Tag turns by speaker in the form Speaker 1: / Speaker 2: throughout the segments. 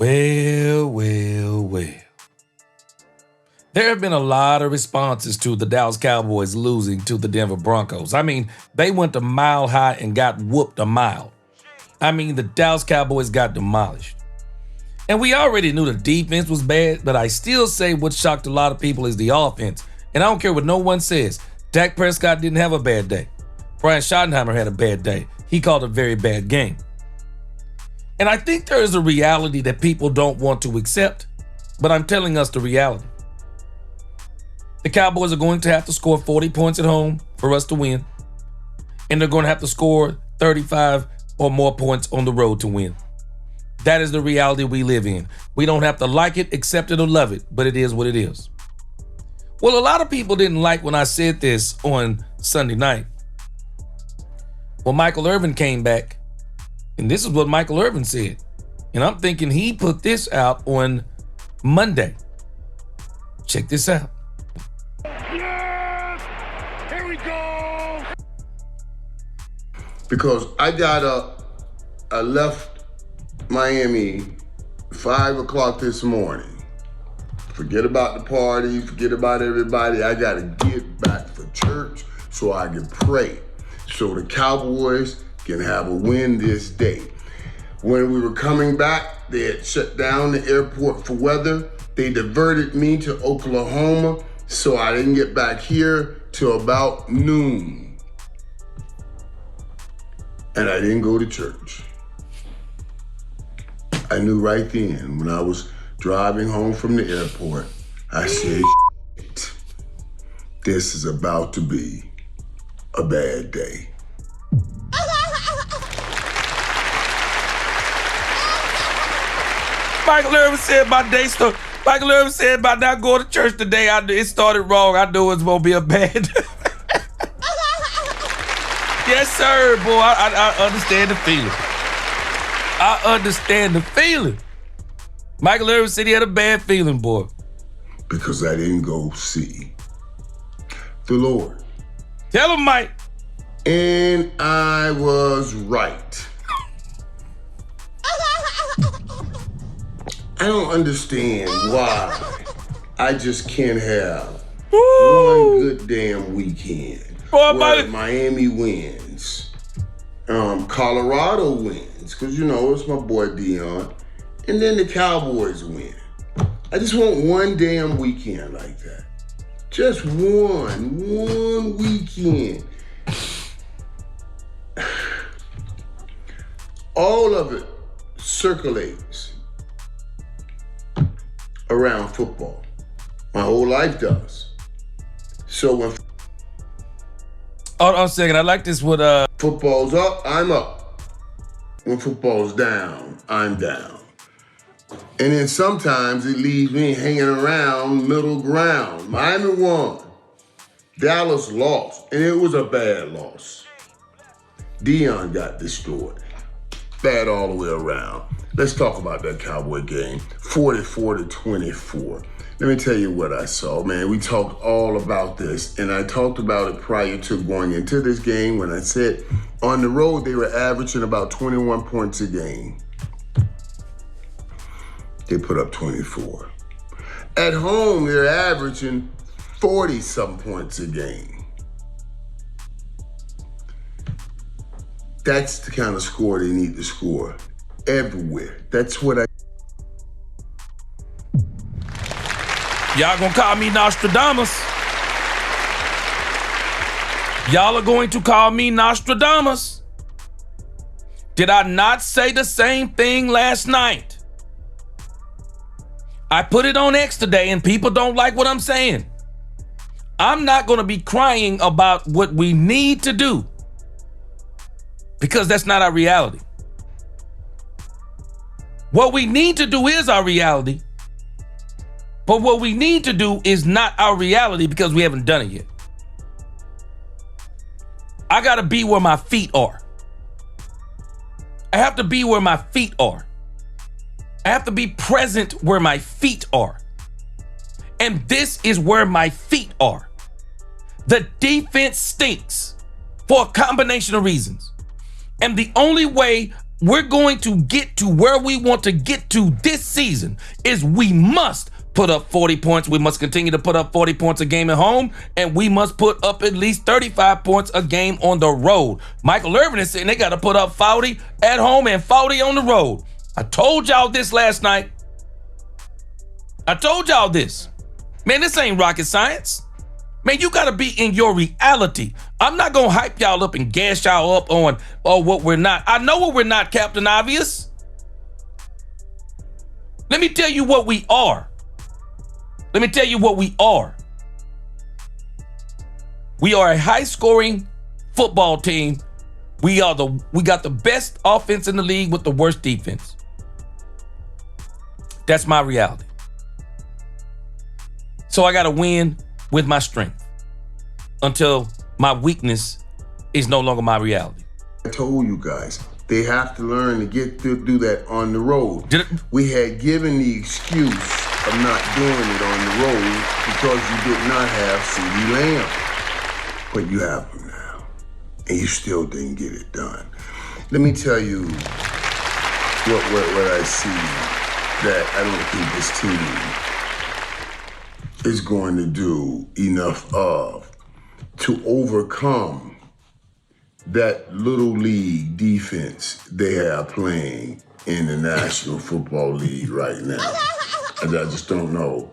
Speaker 1: Well, well, well. There have been a lot of responses to the Dallas Cowboys losing to the Denver Broncos. I mean, they went to Mile High and got whooped a mile. I mean, the Dallas Cowboys got demolished. And we already knew the defense was bad, but I still say what shocked a lot of people is the offense. And I don't care what no one says. Dak Prescott didn't have a bad day. Brian Schottenheimer had a bad day. He called a very bad game. And I think there is a reality that people don't want to accept, but I'm telling us the reality. The Cowboys are going to have to score 40 points at home for us to win. And they're going to have to score 35 or more points on the road to win. That is the reality we live in. We don't have to like it, accept it, or love it, but it is what it is. Well, a lot of people didn't like when I said this on Sunday night. Well, Michael Irvin came back, and this is what Michael Irvin said. And I'm thinking he put this out on Monday. Check this out.
Speaker 2: Yes! Here we go!
Speaker 3: Because I left Miami 5 o'clock this morning. Forget about the party, forget about everybody. I got to get back for church so I can pray, so the Cowboys can have a win this day. When we were coming back, they had shut down the airport for weather. They diverted me to Oklahoma, so I didn't get back here till about noon. And I didn't go to church. I knew right then when I was driving home from the airport, I said, shit, this is about to be a bad day.
Speaker 1: Michael Irvin said my day started. Michael Irvin said about not going to church today. It started wrong. I knew it was gonna be a bad day. Yes, sir, boy. I understand the feeling. I understand the feeling. Michael Irvin said he had a bad feeling, boy.
Speaker 3: Because I didn't go see the Lord.
Speaker 1: Tell him, Mike.
Speaker 3: And I was right. I don't understand why I just can't have one good damn weekend where Miami wins, Colorado wins, because you know it's my boy Dion, and then the Cowboys win. I just want one damn weekend like that. Just one weekend. All of it circulates around football. My whole life does. So when
Speaker 1: Hold on a second. I like this with
Speaker 3: football's up, I'm up. When football's down, I'm down. And then sometimes it leaves me hanging around middle ground. Miami won. Dallas lost, and it was a bad loss. Dion got destroyed. Bad all the way around. Let's talk about that Cowboy game. 44-24. Let me tell you what I saw, man. We talked all about this, and I talked about it prior to going into this game when I said on the road they were averaging about 21 points a game. They put up 24. At home, they're averaging 40-some points a game. That's the kind of score they need to score everywhere. That's what
Speaker 1: y'all gonna call me Nostradamus. Y'all are going to call me Nostradamus. Did I not say the same thing last night? I put it on X today and people don't like what I'm saying. I'm not gonna be crying about what we need to do because that's not our reality. What we need to do is our reality. But what we need to do is not our reality because we haven't done it yet. I gotta be where my feet are. I have to be where my feet are. I have to be present where my feet are. And this is where my feet are. The defense stinks for a combination of reasons. And the only way we're going to get to where we want to get to this season is we must put up 40 points. We must continue to put up 40 points a game at home, and we must put up at least 35 points a game on the road. Michael Irvin is saying they got to put up 40 at home and 40 on the road. I told y'all this last night. I told y'all this. Man, this ain't rocket science. Man, you got to be in your reality. I'm not going to hype y'all up and gas y'all up on what we're not. I know what we're not, Captain Obvious. Let me tell you what we are. Let me tell you what we are. We are a high-scoring football team. We got the best offense in the league with the worst defense. That's my reality. So I got to win with my strength until my weakness is no longer my reality.
Speaker 3: I told you guys, they have to learn to get to do that on the road. We had given the excuse of not doing it on the road because you did not have CeeDee Lamb. But you have him now, and you still didn't get it done. Let me tell you what I see that I don't think this team is going to do enough of to overcome that little league defense they have playing in the National Football League right now. And I just don't know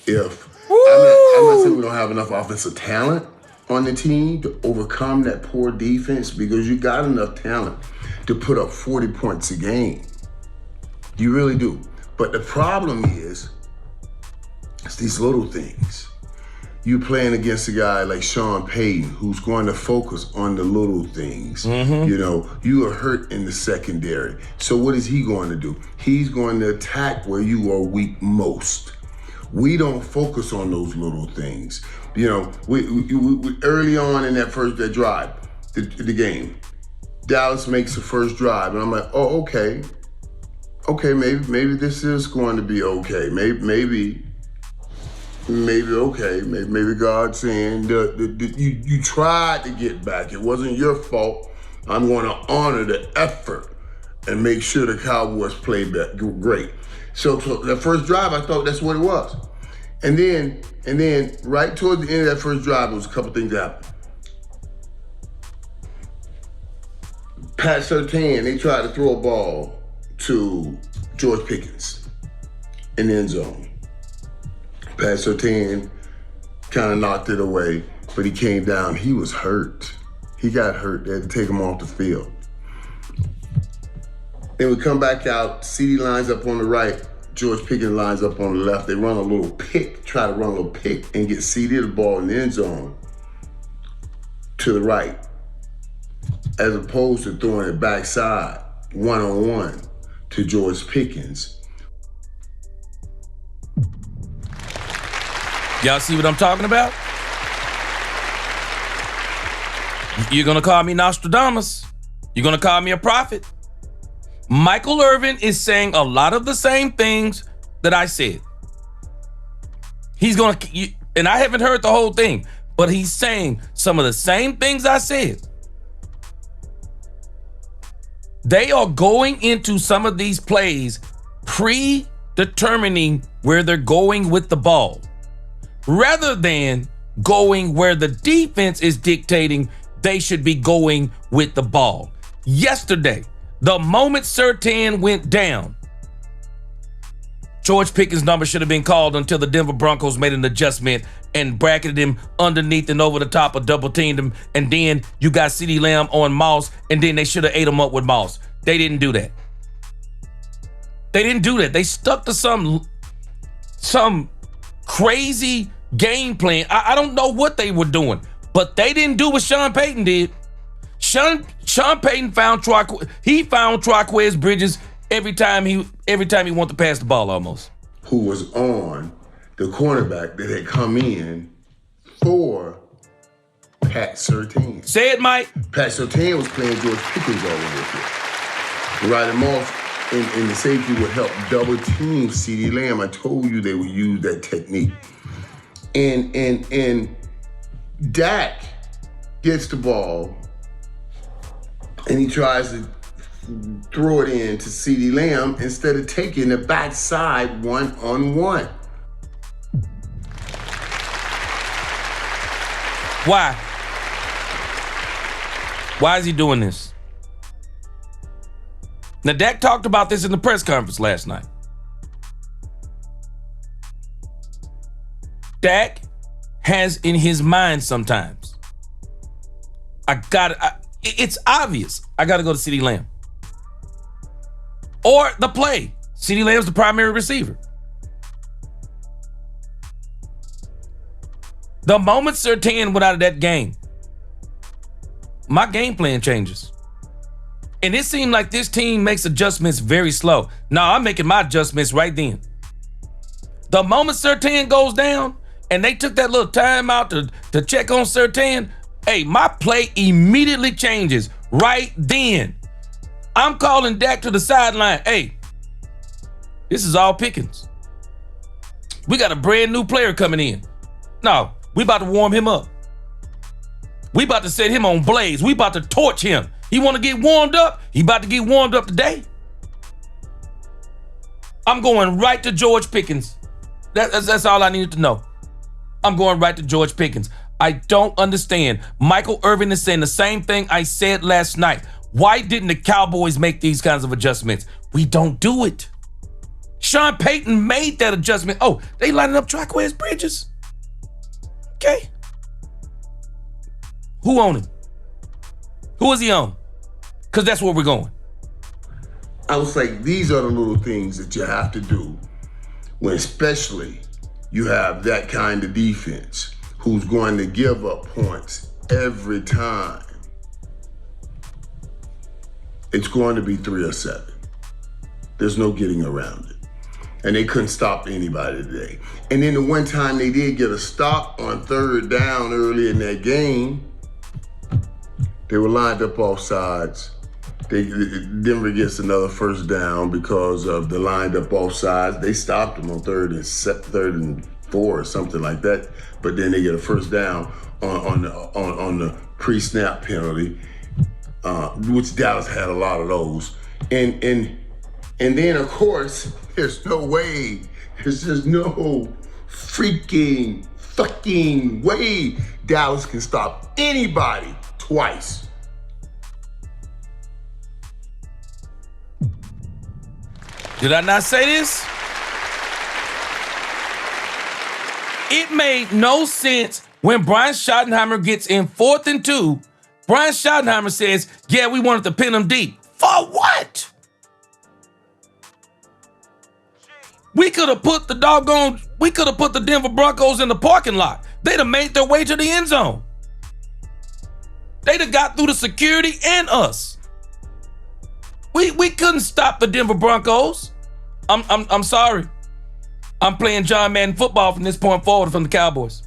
Speaker 3: if I'm not saying we don't have enough offensive talent on the team to overcome that poor defense, because you got enough talent to put up 40 points a game. You really do. But the problem is, it's these little things. You playing against a guy like Sean Payton, who's going to focus on the little things. Mm-hmm. You know, you are hurt in the secondary. So what is he going to do? He's going to attack where you are weak most. We don't focus on those little things. You know, we early on in that drive, the game, Dallas makes the first drive, and I'm like, oh, okay, maybe this is going to be okay. Maybe okay. Maybe God's saying you tried to get back. It wasn't your fault. I'm going to honor the effort and make sure the Cowboys play back great. So the first drive, I thought that's what it was. And then right towards the end of that first drive, there was a couple things that happened. Pat Surtain, they tried to throw a ball to George Pickens in the end zone. Pat Surtain kind of knocked it away, but he came down. He was hurt. He got hurt. They had to take him off the field. Then we come back out. CeeDee lines up on the right. George Pickens lines up on the left. They run a little pick, try to run a little pick and get CeeDee the ball in the end zone to the right, as opposed to throwing it backside, one-on-one to George Pickens.
Speaker 1: Y'all see what I'm talking about? You're going to call me Nostradamus. You're going to call me a prophet. Michael Irvin is saying a lot of the same things that I said. He's going to, and I haven't heard the whole thing, but he's saying some of the same things I said. They are going into some of these plays predetermining where they're going with the ball, rather than going where the defense is dictating they should be going with the ball. Yesterday, the moment Surtain went down, George Pickens' number should have been called until the Denver Broncos made an adjustment and bracketed him underneath and over the top of double teamed him. And then you got CeeDee Lamb on Moss, and then they should have ate him up with Moss. They didn't do that. They stuck to some crazy game plan. I don't know what they were doing, but they didn't do what Sean Payton did. Sean Payton found Traquez Bridges every time he wanted to pass the ball almost.
Speaker 3: Who was on the cornerback that had come in for Pat Surtain.
Speaker 1: Say it, Mike.
Speaker 3: Pat Surtain was playing George Pickens all over here. Right him off, and the safety would help double team CeeDee Lamb. I told you they would use that technique. And Dak gets the ball, and he tries to throw it in to CeeDee Lamb instead of taking the backside one-on-one.
Speaker 1: Why? Why is he doing this? Now, Dak talked about this in the press conference last night. Dak has in his mind sometimes, it's obvious, I got to go to CeeDee Lamb. Or the play. CeeDee Lamb's the primary receiver. The moment Surtain went out of that game, my game plan changes. And it seemed like this team makes adjustments very slow. No, I'm making my adjustments right then. The moment Surtain goes down, and they took that little time out to check on Surtain, hey, my play immediately changes right then. I'm calling Dak to the sideline. Hey, this is all Pickens. We got a brand new player coming in. No, we about to warm him up. We about to set him on blaze. We about to torch him. He want to get warmed up? He about to get warmed up today. I'm going right to George Pickens. That's all I needed to know. I'm going right to George Pickens. I don't understand. Michael Irvin is saying the same thing I said last night. Why didn't the Cowboys make these kinds of adjustments? We don't do it. Sean Payton made that adjustment. Oh, they lining up Traquez Bridges. Okay. Who on him? Who is he on? Because that's where we're going.
Speaker 3: I was like, these are the little things that you have to do when especially you have that kind of defense who's going to give up points every time. It's going to be 3 or 7. There's no getting around it. And they couldn't stop anybody today. And then the one time they did get a stop on 3rd down early in that game, they were lined up off sides. Denver gets another 1st down because of the lined up off sides. They stopped them on 3rd and 4 or something like that. But then they get a 1st down on the pre-snap penalty, which Dallas had a lot of those. And then of course, there's no way. There's just no freaking fucking way Dallas can stop anybody twice.
Speaker 1: Did I not say this? It made no sense when Brian Schottenheimer gets in 4th and 2. Brian Schottenheimer says, yeah, we wanted to pin him deep. For what? We could have put the Denver Broncos in the parking lot. They'd have made their way to the end zone. They'd have got through the security and us. We couldn't stop the Denver Broncos. I'm sorry. I'm playing John Madden football from this point forward from the Cowboys.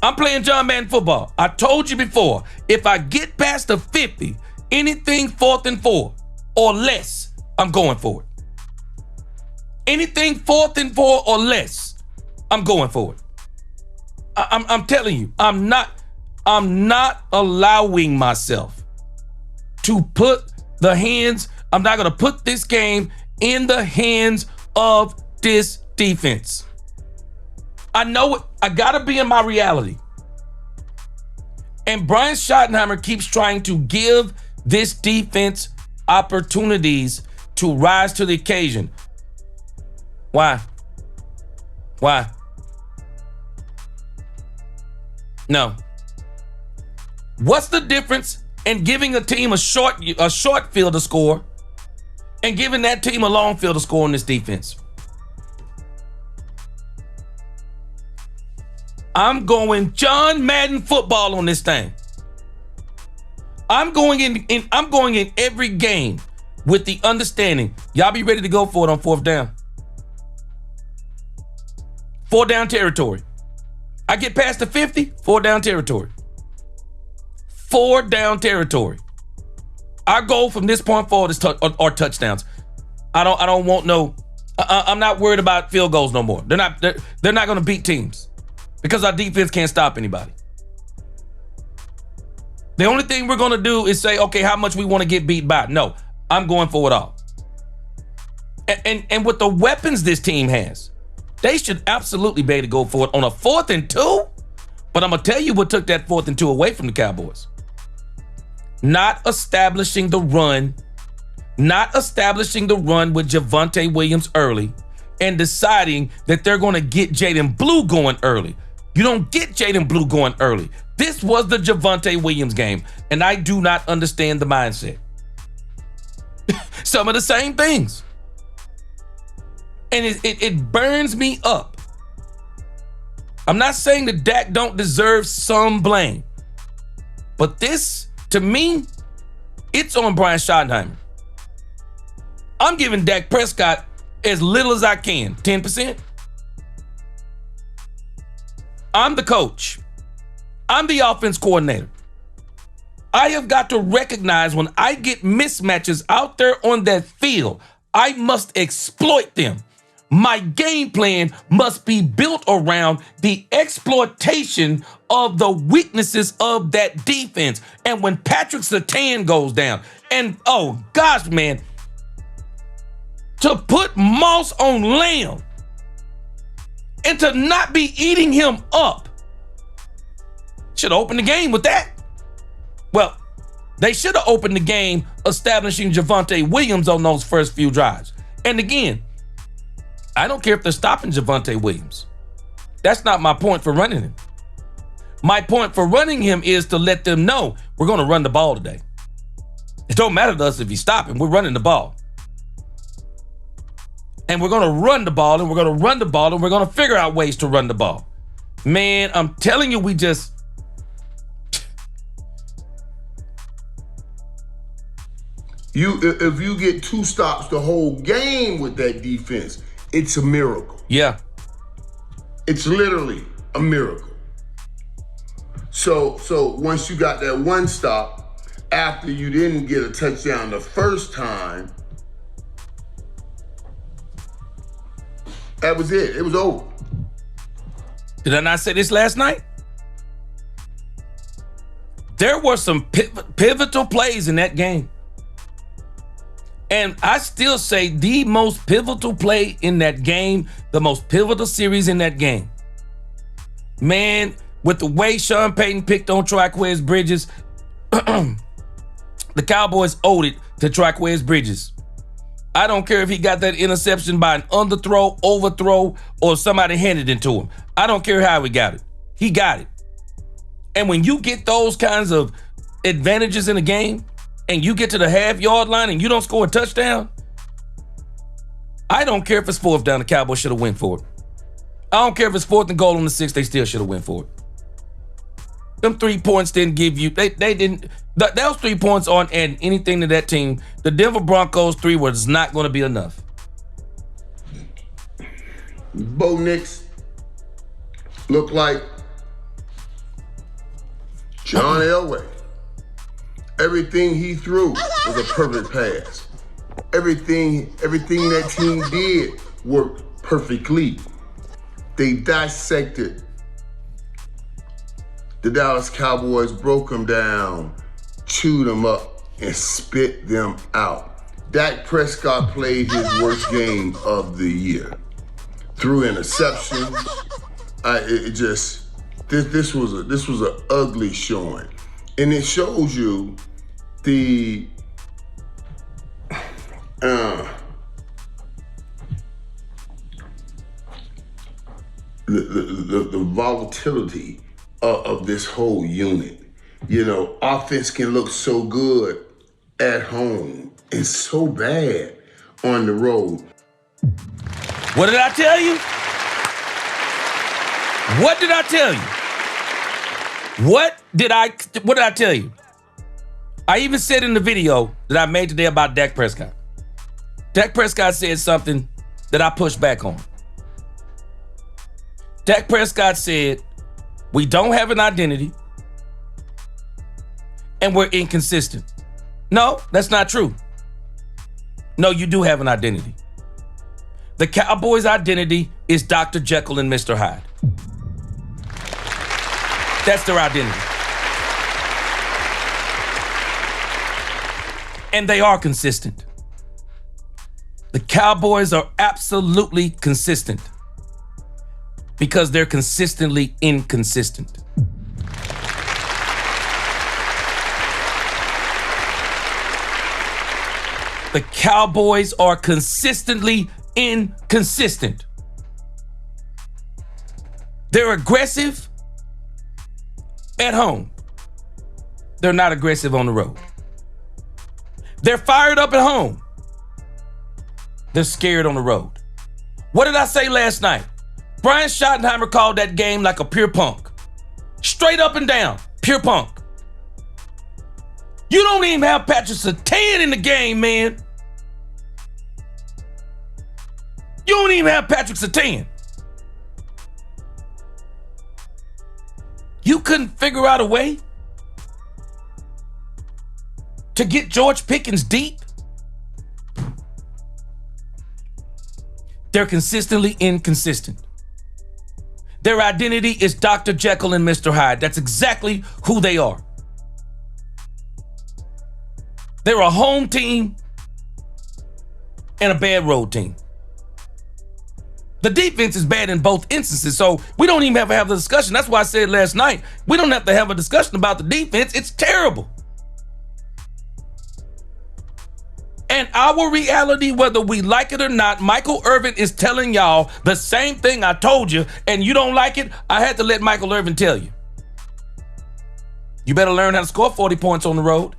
Speaker 1: I'm playing John Madden football. I told you before, if I get past the 50, anything 4th and 4 or less, I'm going for it. Anything 4th and 4 or less, I'm going for it. I'm telling you, I'm not allowing myself to put the hands, I'm not going to put this game in the hands of this defense. I know it. I got to be in my reality. And Brian Schottenheimer keeps trying to give this defense opportunities to rise to the occasion. Why? No. What's the difference in giving a team a short field to score and giving that team a long field to score in this defense? I'm going John Madden football on this thing. I'm going in every game with the understanding, y'all be ready to go for it on 4th down. 4 down territory. I get past the 50, 4 down territory. 4 down territory. Our goal from this point forward is are touchdowns. I don't want no. I'm not worried about field goals no more. They're not going to beat teams because our defense can't stop anybody. The only thing we're going to do is say, okay, how much we want to get beat by. No, I'm going for it all. And with the weapons this team has, they should absolutely be able to go for it on a 4th and 2. But I'm going to tell you what took that 4th and 2 away from the Cowboys. Not establishing the run with Javonte Williams early and deciding that they're going to get Jaden Blue going early. You don't get Jaden Blue going early. This was the Javonte Williams game, and I do not understand the mindset. Some of the same things. And it burns me up. I'm not saying that Dak don't deserve some blame, but this, to me, it's on Brian Schottenheimer. I'm giving Dak Prescott as little as I can, 10%. I'm the coach. I'm the offense coordinator. I have got to recognize when I get mismatches out there on that field, I must exploit them. My game plan must be built around the exploitation of the weaknesses of that defense. And when Patrick Surtain goes down, and oh gosh, man, to put Moss on Lamb and to not be eating him up, should have opened the game with that. Well, they should have opened the game establishing Javonte Williams on those first few drives. And again, I don't care if they're stopping Javonte Williams. That's not my point for running him. My point for running him is to let them know we're going to run the ball today. It don't matter to us if you stop him. We're running the ball. And we're going to run the ball, and we're going to run the ball, and we're going to figure out ways to run the ball. Man, I'm telling you,
Speaker 3: if you get 2 stops the whole game with that defense, it's a miracle.
Speaker 1: Yeah.
Speaker 3: It's literally a miracle. So once you got that 1 stop, after you didn't get a touchdown the first time, that was it. It was over.
Speaker 1: Did I not say this last night? There were some pivotal plays in that game. And I still say the most pivotal play in that game, the most pivotal series in that game. Man, with the way Sean Payton picked on Triquez Bridges, the Cowboys owed it to Triquez Bridges. I don't care if he got that interception by an underthrow, overthrow, or somebody handed it to him. I don't care how he got it. He got it. And when you get those kinds of advantages in a game, and you get to the half-yard line and you don't score a touchdown, I don't care if it's 4th down, the Cowboys should have went for it. I don't care if it's 4th and goal on the 6, they still should have went for it. Them 3 points didn't give you, they didn't, those 3 points aren't adding anything to that team. The Denver Broncos 3 was not going to be enough.
Speaker 3: Bo Nix looked like John Elway. Everything he threw was a perfect pass. Everything that team did worked perfectly. They dissected the Dallas Cowboys, broke them down, chewed them up, and spit them out. Dak Prescott played his worst game of the year. Threw interceptions. This was an ugly showing. And it shows you the volatility of this whole unit. You know, offense can look so good at home and so bad on the road.
Speaker 1: What did I tell you? What did I tell you? What did I tell you? I even said in the video that I made today about Dak Prescott. Dak Prescott said something that I pushed back on. Dak Prescott said, we don't have an identity and we're inconsistent. No, that's not true. No, you do have an identity. The Cowboys' identity is Dr. Jekyll and Mr. Hyde. That's their identity. And they are consistent. The Cowboys are absolutely consistent because they're consistently inconsistent. The Cowboys are consistently inconsistent. They're aggressive at home. They're not aggressive on the road. They're fired up at home. They're scared on the road. What did I say last night? Brian Schottenheimer called that game like a pure punk. Straight up and down, pure punk. You don't even have Patrick Surtain in the game, man. You don't even have Patrick Surtain. You couldn't figure out a way to get George Pickens deep. They're consistently inconsistent. Their identity is Dr. Jekyll and Mr. Hyde. That's exactly who they are. They're a home team and a bad road team. The defense is bad in both instances, so we don't even have to have the discussion. That's why I said last night, we don't have to have a discussion about the defense. It's terrible. And our reality, whether we like it or not, Michael Irvin is telling y'all the same thing I told you, and you don't like it, I had to let Michael Irvin tell you. You better learn how to score 40 points on the road.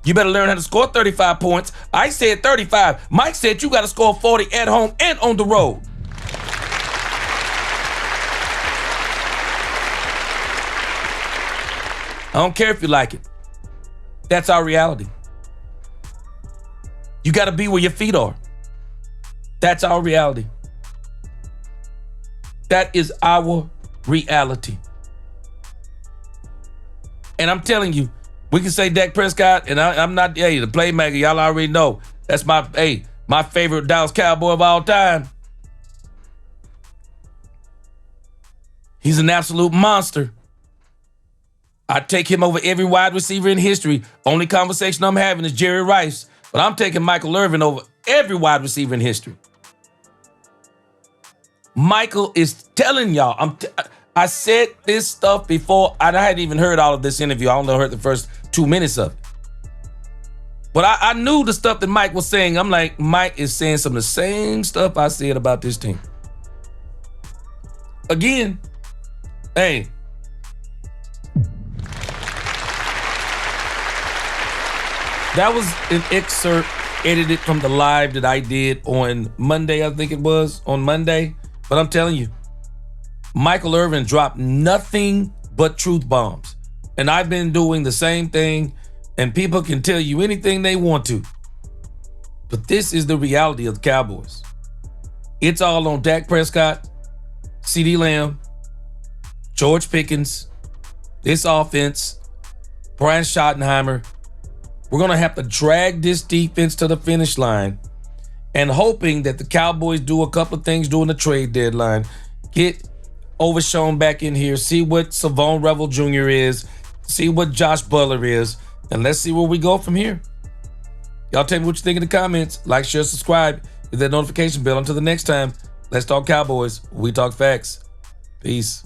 Speaker 1: You better learn how to score 35 points. I said 35. Mike said you got to score 40 at home and on the road. I don't care if you like it. That's our reality. You got to be where your feet are. That's our reality. That is our reality. And I'm telling you, we can say Dak Prescott, and I'm not, the playmaker. Y'all already know. That's my favorite Dallas Cowboy of all time. He's an absolute monster. I'd take him over every wide receiver in history. Only conversation I'm having is Jerry Rice. But I'm taking Michael Irvin over every wide receiver in history. Michael is telling y'all, I said this stuff before, and I hadn't even heard all of this interview. I only heard the first 2 minutes of it. But I knew the stuff that Mike was saying. I'm like, Mike is saying some of the same stuff I said about this team. Again, hey. That was an excerpt edited from the live that I did on Monday, I think it was, on Monday. But I'm telling you, Michael Irvin dropped nothing but truth bombs. And I've been doing the same thing, and people can tell you anything they want to. But this is the reality of the Cowboys. It's all on Dak Prescott, CeeDee Lamb, George Pickens, this offense, Brian Schottenheimer. We're going to have to drag this defense to the finish line and hoping that the Cowboys do a couple of things during the trade deadline. Get Overshown back in here, see what Savon Revel Jr. is, see what Josh Butler is, and let's see where we go from here. Y'all tell me what you think in the comments. Like, share, subscribe, hit that notification bell. Until the next time, let's talk Cowboys. We talk facts. Peace.